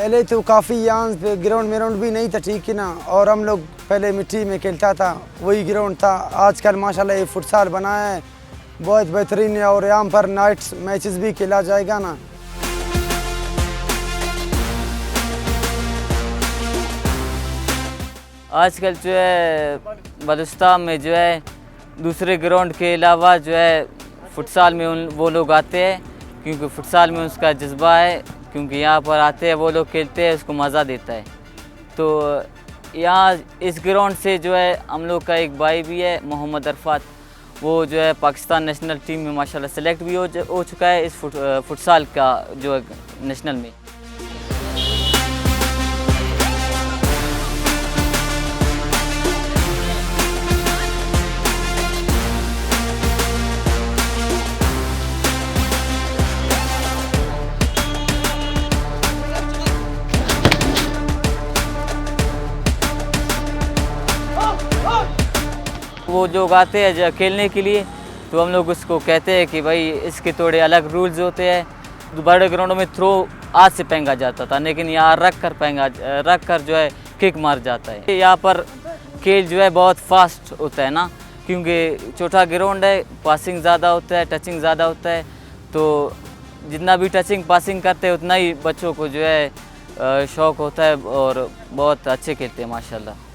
पहले तो काफ़ी यहाँ पे ग्राउंड मेराउंड भी नहीं था ठीक है ना, और हम लोग पहले मिट्टी में खेलता था, वही ग्राउंड था। आजकल माशाल्लाह ये फुटसाल बनाया है, बहुत बेहतरीन है, और यहाँ पर नाइट्स मैचेस भी खेला जाएगा ना। आजकल जो है बलुचिस्तान में जो है दूसरे ग्राउंड के अलावा जो है फुटसाल में वो लोग आते हैं, क्योंकि फुटसाल में उसका जज्बा है, क्योंकि यहाँ पर आते हैं वो लोग खेलते हैं, उसको मज़ा देता है। तो यहाँ इस ग्राउंड से जो है हम लोग का एक भाई भी है मोहम्मद अरफात, वो जो है पाकिस्तान नेशनल टीम में माशाल्लाह सेलेक्ट भी हो चुका है इस फुटसाल का जो है नेशनल में। वो जो आते हैं खेलने के लिए, तो हम लोग उसको कहते हैं कि भाई इसके थोड़े अलग रूल्स होते हैं। बड़े ग्राउंडों में थ्रो हाथ से फेंका जाता था, लेकिन यहाँ रख कर जो है किक मार जाता है। यहाँ पर खेल जो है बहुत फास्ट होता है ना, क्योंकि छोटा ग्राउंड है, पासिंग ज़्यादा होता है, टचिंग ज़्यादा होता है। तो जितना भी टचिंग पासिंग करते हैं उतना ही बच्चों को जो है शौक़ होता है, और बहुत अच्छे खेलते हैं माशाल्लाह।